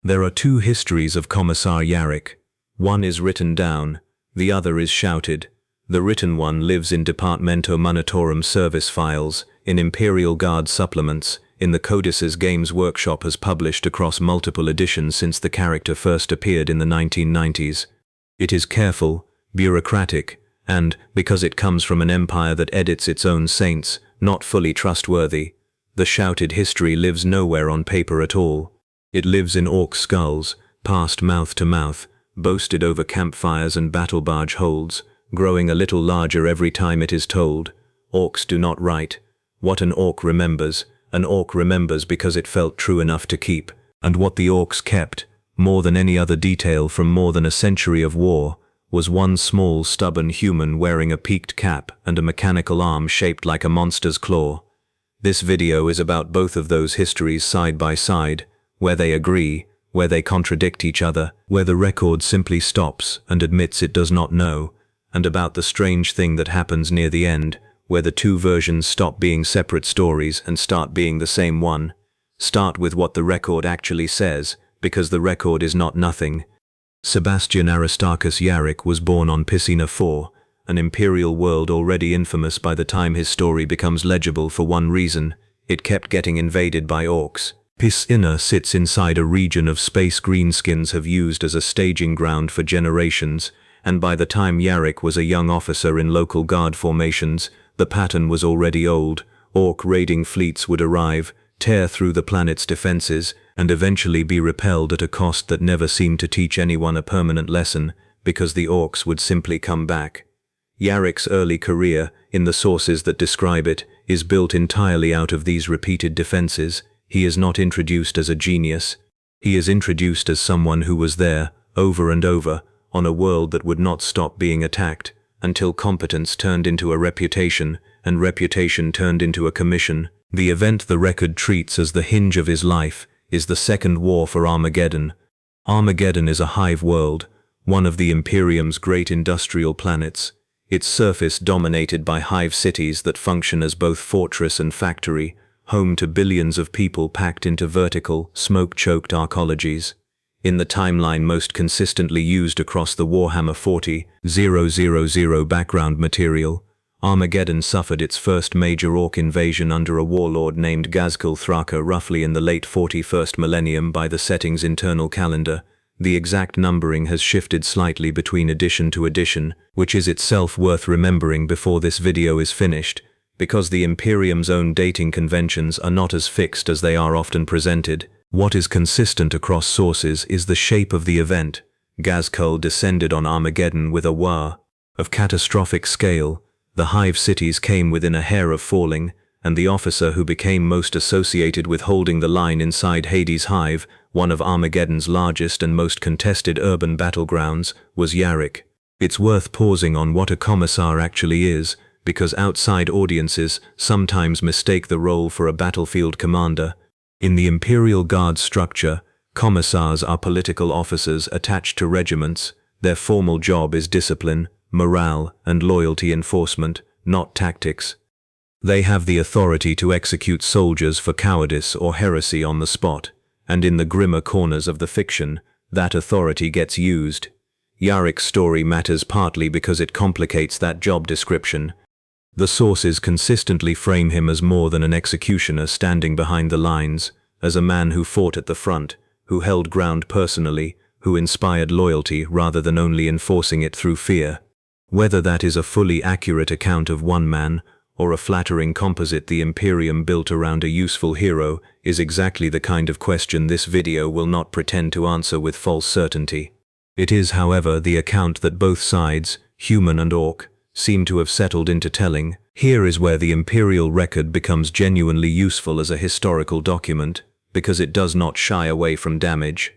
There are two histories of Commissar Yarrick. One is written down, the other is shouted. The written one lives in Departmento Munitorum service files, in Imperial Guard supplements, in the Codices Games Workshop has published across multiple editions since the character first appeared in the 1990s. It is careful, bureaucratic, and, because it comes from an empire that edits its own saints, not fully trustworthy. The shouted history lives nowhere on paper at all. It lives in orc skulls, passed mouth to mouth, boasted over campfires and battle barge holds, growing a little larger every time it is told. Orcs do not write. What an orc remembers because it felt true enough to keep. And what the orcs kept, more than any other detail from more than a century of war, was one small, stubborn human wearing a peaked cap and a mechanical arm shaped like a monster's claw. This video is about both of those histories side by side, where they agree, where they contradict each other, where the record simply stops and admits it does not know, and about the strange thing that happens near the end, where the two versions stop being separate stories and start being the same one. Start with what the record actually says, because the record is not nothing. Sebastian Yarrick was born on Piscina IV, an Imperial world already infamous by the time his story becomes legible for one reason: it kept getting invaded by orcs. Piscina sits inside a region of space greenskins have used as a staging ground for generations, and by the time Yarrick was a young officer in local guard formations, the pattern was already old. Orc raiding fleets would arrive, tear through the planet's defenses, and eventually be repelled at a cost that never seemed to teach anyone a permanent lesson, because the orcs would simply come back. Yarrick's early career, in the sources that describe it, is built entirely out of these repeated defenses. He is not introduced as a genius. He is introduced as someone who was there, over and over, on a world that would not stop being attacked, until competence turned into a reputation, and reputation turned into a commission. The event the record treats as the hinge of his life is the Second War for Armageddon. Armageddon is a hive world, one of the Imperium's great industrial planets, its surface dominated by hive cities that function as both fortress and factory, home to billions of people packed into vertical, smoke-choked arcologies. In the timeline most consistently used across the Warhammer 40,000 background material, Armageddon suffered its first major orc invasion under a warlord named Ghazghkull Thraka roughly in the late 41st millennium by the setting's internal calendar. The exact numbering has shifted slightly between edition to edition, which is itself worth remembering before this video is finished, because the Imperium's own dating conventions are not as fixed as they are often presented. What is consistent across sources is the shape of the event. Ghazghkull descended on Armageddon with a war of catastrophic scale. The hive cities came within a hair of falling, and the officer who became most associated with holding the line inside Hades Hive, one of Armageddon's largest and most contested urban battlegrounds, was Yarrick. It's worth pausing on what a commissar actually is, because outside audiences sometimes mistake the role for a battlefield commander. In the Imperial Guard structure, commissars are political officers attached to regiments. Their formal job is discipline, morale, and loyalty enforcement, not tactics. They have the authority to execute soldiers for cowardice or heresy on the spot, and in the grimmer corners of the fiction, that authority gets used. Yarrick's story matters partly because it complicates that job description. The sources consistently frame him as more than an executioner standing behind the lines, as a man who fought at the front, who held ground personally, who inspired loyalty rather than only enforcing it through fear. Whether that is a fully accurate account of one man, or a flattering composite the Imperium built around a useful hero, is exactly the kind of question this video will not pretend to answer with false certainty. It is, however, the account that both sides, human and orc, seem to have settled into telling. Here is where the Imperial record becomes genuinely useful as a historical document, because it does not shy away from damage.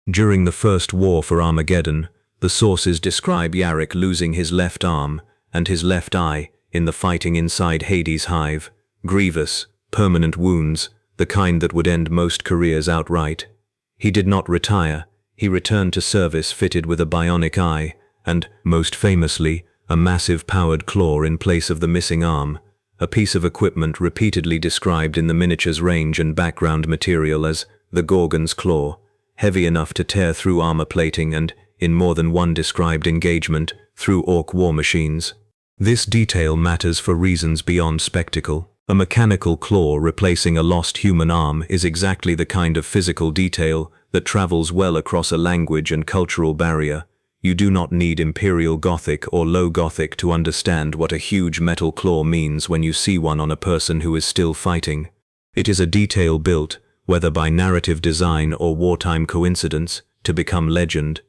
During the First War for Armageddon, the sources describe Yarrick losing his left arm and his left eye in the fighting inside Hades Hive. Grievous, permanent wounds, the kind that would end most careers outright. He did not retire. He returned to service fitted with a bionic eye and, most famously, a massive powered claw in place of the missing arm, a piece of equipment repeatedly described in the miniatures range and background material as the Gorgon's Claw. heavy enough to tear through armor plating and, in more than one described engagement, through orc war machines. This detail matters for reasons beyond spectacle. A mechanical claw replacing a lost human arm is exactly the kind of physical detail that travels well across a language and cultural barrier. You do not need Imperial Gothic or Low Gothic to understand what a huge metal claw means when you see one on a person who is still fighting. It is a detail built, whether by narrative design or wartime coincidence, to become legend.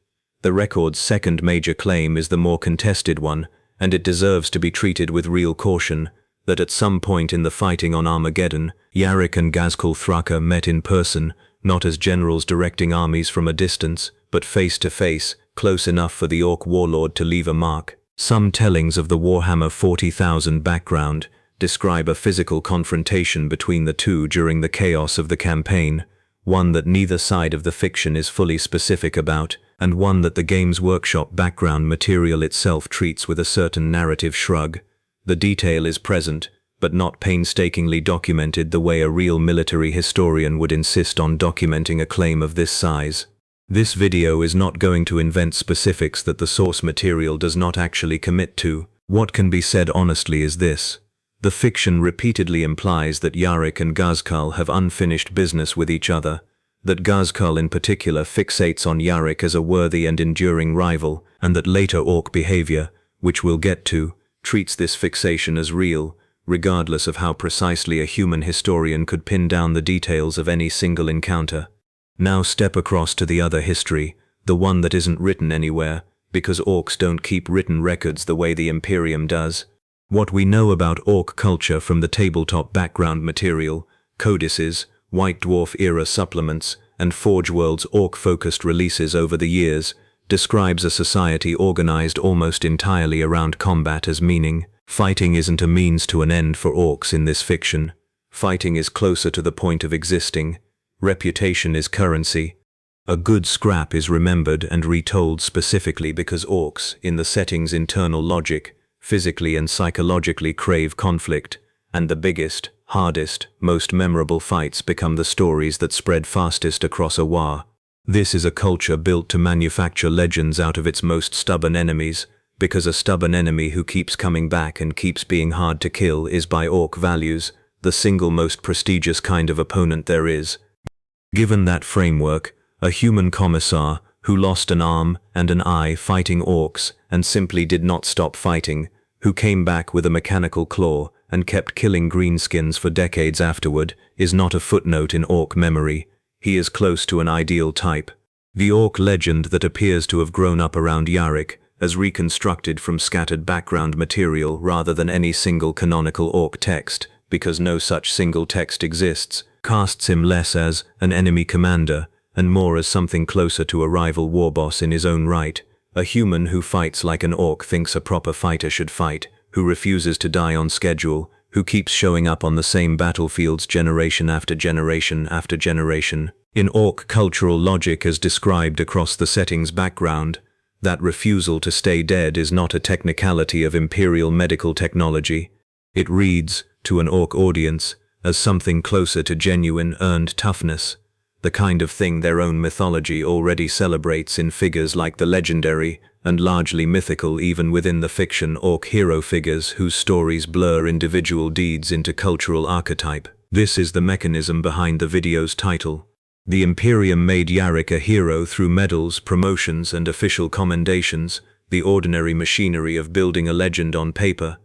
The record's second major claim is the more contested one, and it deserves to be treated with real caution, that at some point in the fighting on Armageddon, Yarrick and Ghazghkull Thraka met in person, not as generals directing armies from a distance, but face to face, close enough for the Orc warlord to leave a mark. Some tellings of the Warhammer 40,000 background describe a physical confrontation between the two during the chaos of the campaign, one that neither side of the fiction is fully specific about, and one that the Games Workshop background material itself treats with a certain narrative shrug. The detail is present, but not painstakingly documented the way a real military historian would insist on documenting a claim of this size. This video is not going to invent specifics that the source material does not actually commit to. What can be said honestly is this. The fiction repeatedly implies that Yarrick and Ghazghkull have unfinished business with each other, that Ghazghkull in particular fixates on Yarrick as a worthy and enduring rival, and that later orc behavior, which we'll get to, treats this fixation as real, regardless of how precisely a human historian could pin down the details of any single encounter. Now step across to the other history, the one that isn't written anywhere, because orcs don't keep written records the way the Imperium does. What we know about orc culture from the tabletop background material, codices, White Dwarf era supplements, and Forge World's orc-focused releases over the years, describes a society organized almost entirely around combat as meaning. Fighting isn't a means to an end for orcs in this fiction. Fighting is closer to the point of existing. Reputation is currency. A good scrap is remembered and retold specifically because orcs, in the setting's internal logic, physically and psychologically crave conflict, and the biggest, hardest, most memorable fights become the stories that spread fastest across a war. This is a culture built to manufacture legends out of its most stubborn enemies, because a stubborn enemy who keeps coming back and keeps being hard to kill is by orc values, the single most prestigious kind of opponent there is. Given that framework, a human commissar, who lost an arm and an eye fighting orcs and simply did not stop fighting, who came back with a mechanical claw and kept killing greenskins for decades afterward, is not a footnote in orc memory. He is close to an ideal type. The orc legend that appears to have grown up around Yarrick, as reconstructed from scattered background material rather than any single canonical orc text, because no such single text exists, casts him less as an enemy commander and more as something closer to a rival warboss in his own right, a human who fights like an orc thinks a proper fighter should fight, who refuses to die on schedule, who keeps showing up on the same battlefields generation after generation after generation. In orc cultural logic as described across the setting's background, that refusal to stay dead is not a technicality of Imperial medical technology. It reads, to an orc audience, as something closer to genuine earned toughness, the kind of thing their own mythology already celebrates in figures like the legendary and largely mythical even within the fiction orc hero figures whose stories blur individual deeds into cultural archetype. This is the mechanism behind the video's title. The Imperium made Yarrick a hero through medals, promotions, and official commendations, the ordinary machinery of building a legend on paper.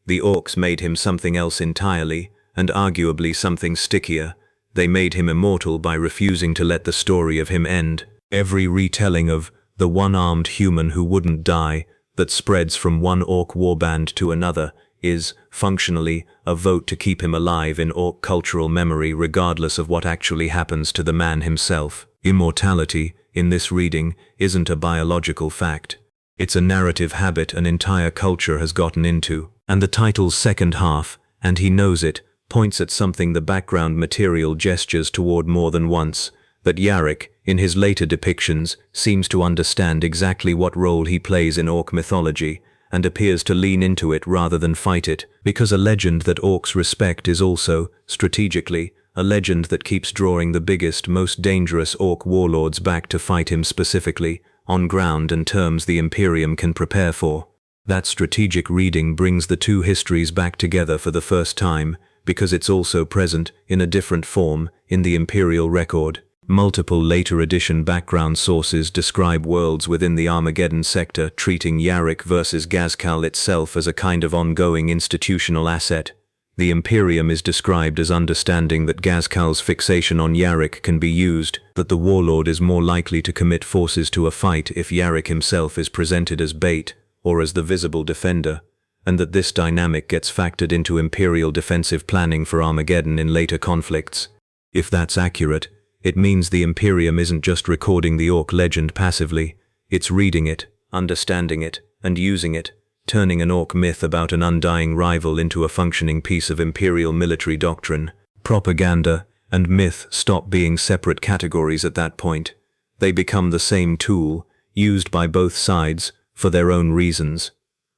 The orcs made him something else entirely, and arguably something stickier. They made him immortal by refusing to let the story of him end. Every retelling of the one-armed human who wouldn't die that spreads from one orc warband to another is, functionally, a vote to keep him alive in orc cultural memory regardless of what actually happens to the man himself. Immortality, in this reading, isn't a biological fact. It's a narrative habit an entire culture has gotten into. And the title's second half, and he knows it, points at something the background material gestures toward more than once, that Yarrick, in his later depictions, seems to understand exactly what role he plays in orc mythology, and appears to lean into it rather than fight it, because a legend that orcs respect is also, strategically, a legend that keeps drawing the biggest, most dangerous Ork warlords back to fight him specifically, on ground and terms the Imperium can prepare for. That strategic reading brings the two histories back together for the first time, because it's also present, in a different form, in the Imperial record. Multiple later edition background sources describe worlds within the Armageddon sector, treating Yarrick versus Ghazghkull itself as a kind of ongoing institutional asset. The Imperium is described as understanding that Ghazghkull's fixation on Yarrick can be used, that the warlord is more likely to commit forces to a fight if Yarrick himself is presented as bait, or as the visible defender, and that this dynamic gets factored into Imperial defensive planning for Armageddon in later conflicts. If that's accurate, it means the Imperium isn't just recording the Ork legend passively, it's reading it, understanding it, and using it, turning an Ork myth about an undying rival into a functioning piece of Imperial military doctrine. Propaganda and myth stop being separate categories at that point. They become the same tool, used by both sides, for their own reasons.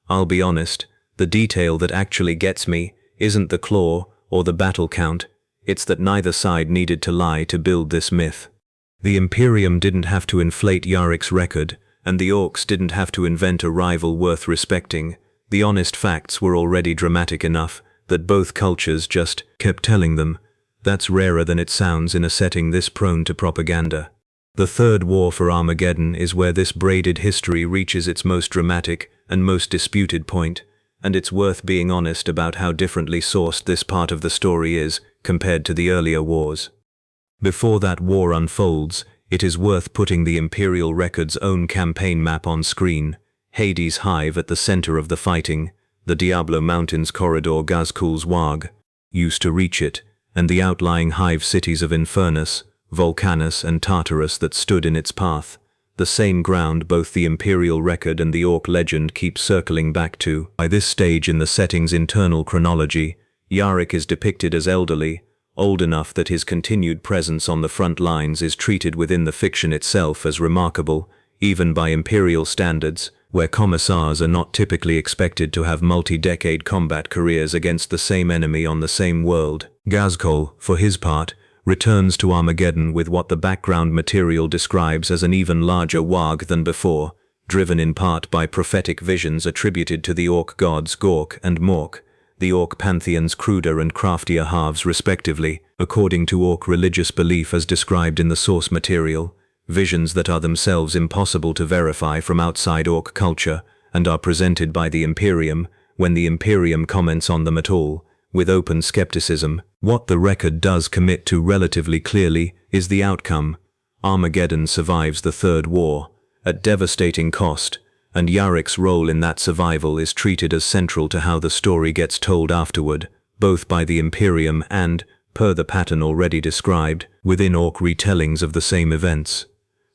I'll be honest, the detail that actually gets me isn't the claw or the battle count, it's that neither side needed to lie to build this myth. The Imperium didn't have to inflate Yarrick's record, and the Orks didn't have to invent a rival worth respecting. The honest facts were already dramatic enough that both cultures just kept telling them. That's rarer than it sounds in a setting this prone to propaganda. The Third War for Armageddon is where this braided history reaches its most dramatic and most disputed point, and it's worth being honest about how differently sourced this part of the story is compared to the earlier wars. Before that war unfolds, it is worth putting the Imperial record's own campaign map on screen. Hades Hive at the center of the fighting, the Diablo Mountains corridor Ghazghkull's Warg used to reach it, and the outlying hive cities of Infernus, Volcanus and Tartarus that stood in its path, the same ground both the Imperial record and the Ork legend keep circling back to. By this stage in the setting's internal chronology, Yarrick is depicted as elderly, old enough that his continued presence on the front lines is treated within the fiction itself as remarkable, even by Imperial standards, where commissars are not typically expected to have multi-decade combat careers against the same enemy on the same world. Ghazghkull, for his part, returns to Armageddon with what the background material describes as an even larger Warg than before, driven in part by prophetic visions attributed to the Ork gods Gork and Mork, the Ork pantheon's cruder and craftier halves respectively, according to Ork religious belief as described in the source material, visions that are themselves impossible to verify from outside Ork culture, and are presented by the Imperium, when the Imperium comments on them at all, with open skepticism. What the record does commit to relatively clearly is the outcome. Armageddon survives the Third War, at devastating cost, and Yarrick's role in that survival is treated as central to how the story gets told afterward, both by the Imperium and, per the pattern already described, within Ork retellings of the same events.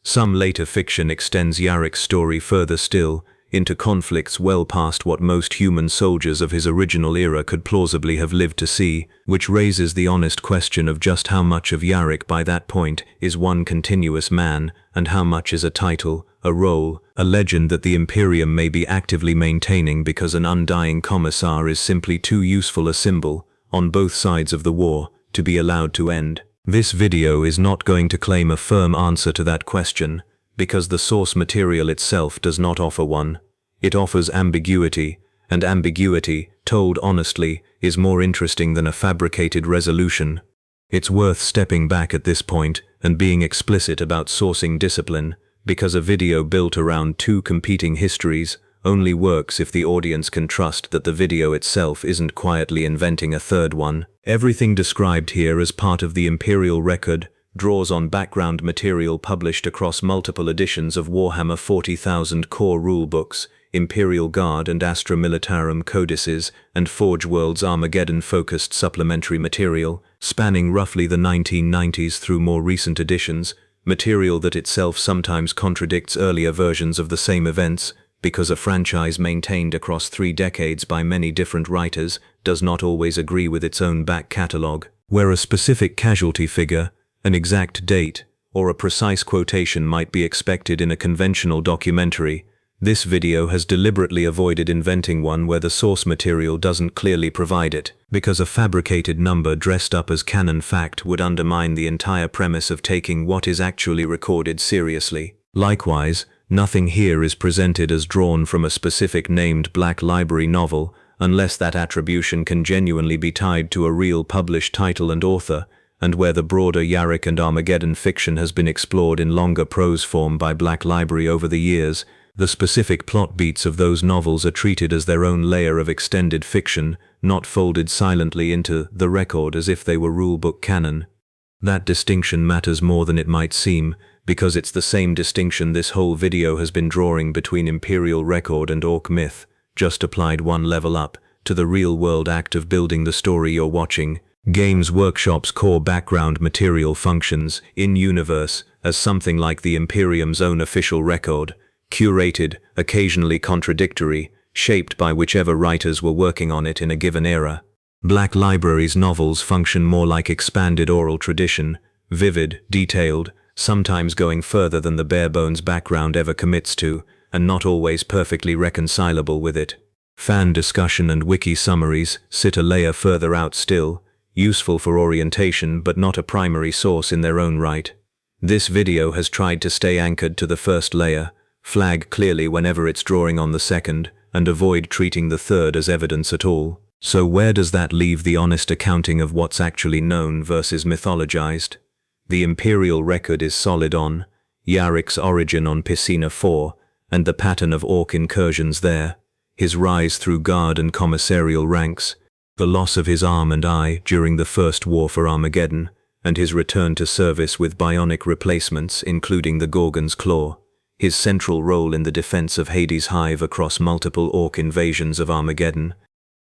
Some later fiction extends Yarrick's story further still, into conflicts well past what most human soldiers of his original era could plausibly have lived to see, which raises the honest question of just how much of Yarrick by that point is one continuous man, and how much is a title, a role, a legend that the Imperium may be actively maintaining because an undying commissar is simply too useful a symbol, on both sides of the war, to be allowed to end. This video is not going to claim a firm answer to that question, because the source material itself does not offer one. It offers ambiguity, and ambiguity, told honestly, is more interesting than a fabricated resolution. It's worth stepping back at this point and being explicit about sourcing discipline, because a video built around two competing histories only works if the audience can trust that the video itself isn't quietly inventing a third one. Everything described here as part of the Imperial record draws on background material published across multiple editions of Warhammer 40,000 core rulebooks, Imperial Guard and Astra Militarum codices, and Forge World's Armageddon-focused supplementary material, spanning roughly the 1990s through more recent editions, material that itself sometimes contradicts earlier versions of the same events, because a franchise maintained across 3 decades by many different writers does not always agree with its own back catalogue, where a specific casualty figure, an exact date, or a precise quotation might be expected in a conventional documentary. This video has deliberately avoided inventing one where the source material doesn't clearly provide it, because a fabricated number dressed up as canon fact would undermine the entire premise of taking what is actually recorded seriously. Likewise, nothing here is presented as drawn from a specific named Black Library novel, unless that attribution can genuinely be tied to a real published title and author, and where the broader Yarrick and Armageddon fiction has been explored in longer prose form by Black Library over the years. The specific plot beats of those novels are treated as their own layer of extended fiction, not folded silently into the record as if they were rulebook canon. That distinction matters more than it might seem, because it's the same distinction this whole video has been drawing between Imperial record and Ork myth, just applied one level up, to the real-world act of building the story you're watching. Games Workshop's core background material functions, in-universe, as something like the Imperium's own official record, curated, occasionally contradictory, shaped by whichever writers were working on it in a given era. Black Library's novels function more like expanded oral tradition, vivid, detailed, sometimes going further than the bare-bones background ever commits to, and not always perfectly reconcilable with it. Fan discussion and wiki summaries sit a layer further out still, useful for orientation but not a primary source in their own right. This video has tried to stay anchored to the first layer, flag clearly whenever it's drawing on the second, and avoid treating the third as evidence at all. So where does that leave the honest accounting of what's actually known versus mythologized? The Imperial record is solid on Yarrick's origin on Piscina IV, and the pattern of Ork incursions there, his rise through guard and commissarial ranks, the loss of his arm and eye during the First War for Armageddon, and his return to service with bionic replacements including the Gorgon's Claw, his central role in the defense of Hades Hive across multiple Ork invasions of Armageddon,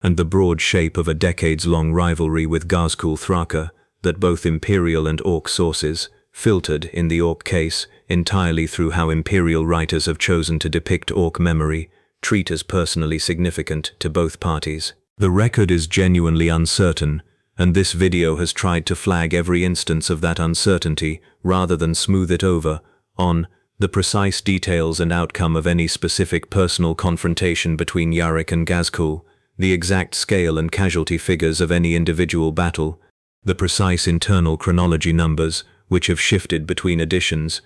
and the broad shape of a decades-long rivalry with Ghazghkull Thraka that both Imperial and Ork sources, filtered in the Ork case entirely through how Imperial writers have chosen to depict Ork memory, treat as personally significant to both parties. The record is genuinely uncertain, and this video has tried to flag every instance of that uncertainty rather than smooth it over on the precise details and outcome of any specific personal confrontation between Yarrick and Ghazghkull, the exact scale and casualty figures of any individual battle, the precise internal chronology numbers which have shifted between editions,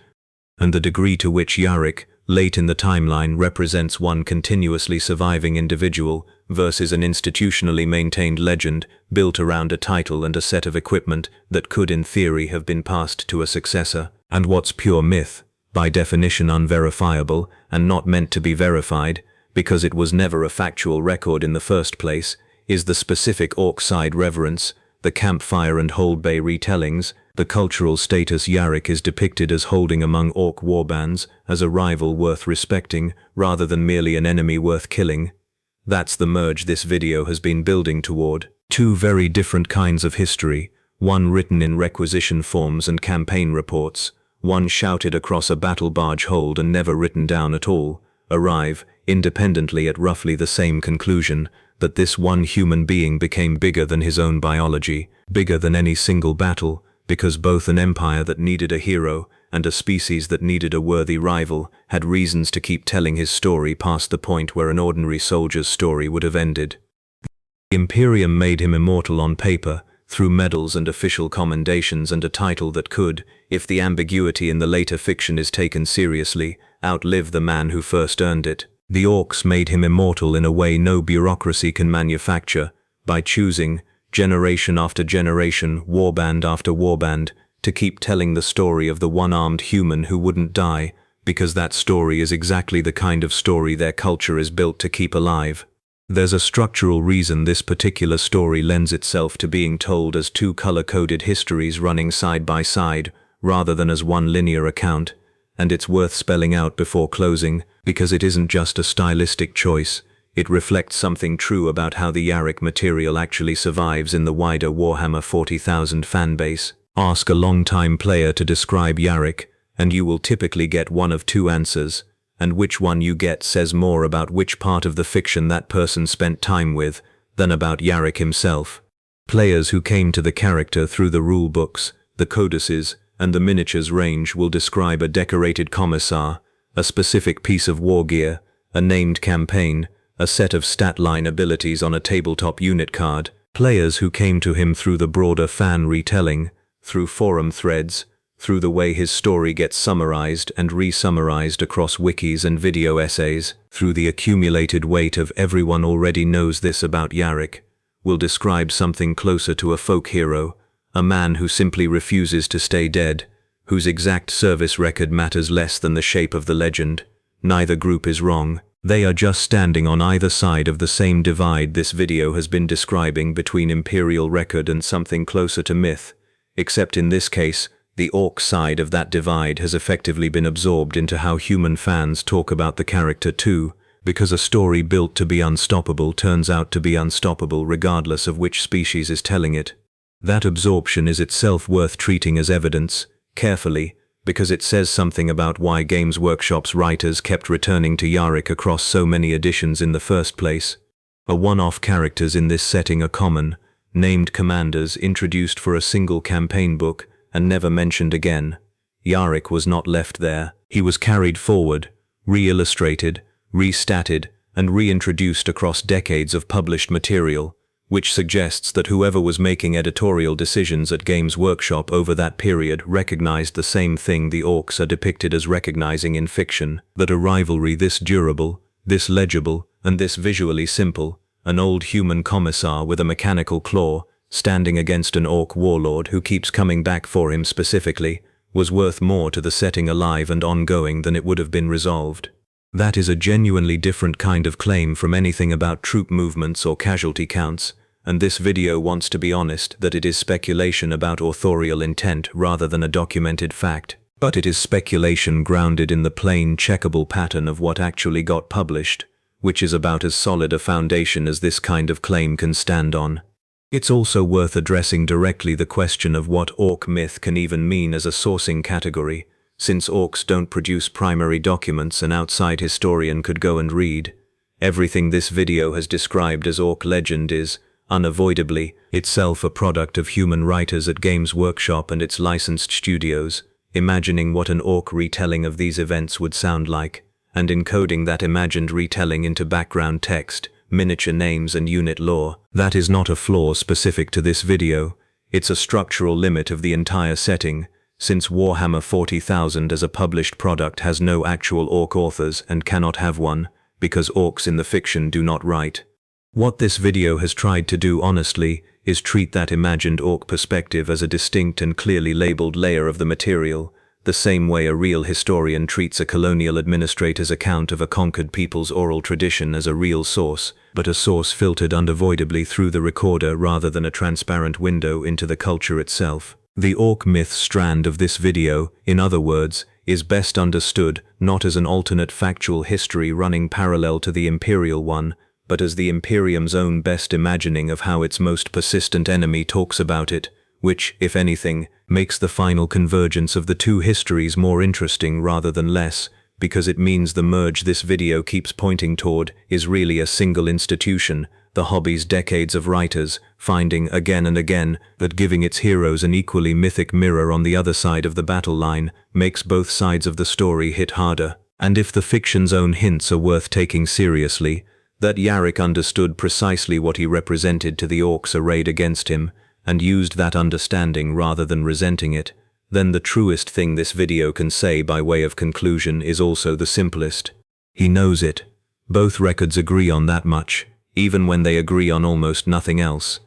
and the degree to which Yarrick, late in the timeline, represents one continuously surviving individual versus an institutionally maintained legend built around a title and a set of equipment that could in theory have been passed to a successor, and what's pure myth, by definition unverifiable and not meant to be verified, because it was never a factual record in the first place, is the specific Ork side reverence, the campfire and hold bay retellings, the cultural status Yarrick is depicted as holding among Ork warbands as a rival worth respecting rather than merely an enemy worth killing. That's the merge this video has been building toward. Two very different kinds of history, one written in requisition forms and campaign reports, one shouted across a battle barge hold and never written down at all, arrive, independently at roughly the same conclusion, that this one human being became bigger than his own biology, bigger than any single battle, because both an empire that needed a hero and a species that needed a worthy rival had reasons to keep telling his story past the point where an ordinary soldier's story would have ended. The Imperium made him immortal on paper, through medals and official commendations and a title that could, if the ambiguity in the later fiction is taken seriously, outlive the man who first earned it. The Orks made him immortal in a way no bureaucracy can manufacture, by choosing, generation after generation, warband after warband, to keep telling the story of the one-armed human who wouldn't die, because that story is exactly the kind of story their culture is built to keep alive. There's a structural reason this particular story lends itself to being told as two color-coded histories running side by side, rather than as one linear account, and it's worth spelling out before closing, because it isn't just a stylistic choice, it reflects something true about how the Yarrick material actually survives in the wider Warhammer 40,000 fanbase. Ask a long-time player to describe Yarrick, and you will typically get one of two answers, and which one you get says more about which part of the fiction that person spent time with than about Yarrick himself. Players who came to the character through the rule books, the codices, and the miniatures range will describe a decorated commissar, a specific piece of war gear, a named campaign, a set of stat-line abilities on a tabletop unit card. Players who came to him through the broader fan retelling, through forum threads, through the way his story gets summarized and re-summarized across wikis and video essays, through the accumulated weight of everyone already knows this about Yarrick, will describe something closer to a folk hero, a man who simply refuses to stay dead, whose exact service record matters less than the shape of the legend. Neither group is wrong. They are just standing on either side of the same divide this video has been describing between Imperial record and something closer to myth, except in this case, the Ork side of that divide has effectively been absorbed into how human fans talk about the character too, because a story built to be unstoppable turns out to be unstoppable regardless of which species is telling it. That absorption is itself worth treating as evidence, carefully, because it says something about why Games Workshop's writers kept returning to Yarrick across so many editions in the first place. One-off characters in this setting are common, named commanders introduced for a single campaign book and never mentioned again. Yarrick was not left there. He was carried forward, re-illustrated, restatted, and reintroduced across decades of published material, which suggests that whoever was making editorial decisions at Games Workshop over that period recognized the same thing the Orks are depicted as recognizing in fiction, that a rivalry this durable, this legible, and this visually simple, an old human commissar with a mechanical claw, standing against an Ork warlord who keeps coming back for him specifically, was worth more to the setting alive and ongoing than it would have been resolved. That is a genuinely different kind of claim from anything about troop movements or casualty counts, and this video wants to be honest that it is speculation about authorial intent rather than a documented fact. But it is speculation grounded in the plain, checkable pattern of what actually got published, which is about as solid a foundation as this kind of claim can stand on. It's also worth addressing directly the question of what Ork myth can even mean as a sourcing category, since Orks don't produce primary documents an outside historian could go and read. Everything this video has described as Ork legend is, unavoidably, itself a product of human writers at Games Workshop and its licensed studios, imagining what an Ork retelling of these events would sound like, and encoding that imagined retelling into background text, miniature names and unit lore. That is not a flaw specific to this video, it's a structural limit of the entire setting, since Warhammer 40,000 as a published product has no actual Ork authors and cannot have one, because Orks in the fiction do not write. What this video has tried to do honestly is treat that imagined Ork perspective as a distinct and clearly labeled layer of the material, the same way a real historian treats a colonial administrator's account of a conquered people's oral tradition as a real source, but a source filtered unavoidably through the recorder rather than a transparent window into the culture itself. The Ork myth strand of this video, in other words, is best understood not as an alternate factual history running parallel to the Imperial one, but as the Imperium's own best imagining of how its most persistent enemy talks about it, which, if anything, makes the final convergence of the two histories more interesting rather than less, because it means the merge this video keeps pointing toward is really a single institution, the hobby's decades of writers, finding again and again that giving its heroes an equally mythic mirror on the other side of the battle line makes both sides of the story hit harder. And if the fiction's own hints are worth taking seriously, that Yarrick understood precisely what he represented to the Orks arrayed against him, and used that understanding rather than resenting it, then the truest thing this video can say by way of conclusion is also the simplest. He knows it. Both records agree on that much, even when they agree on almost nothing else.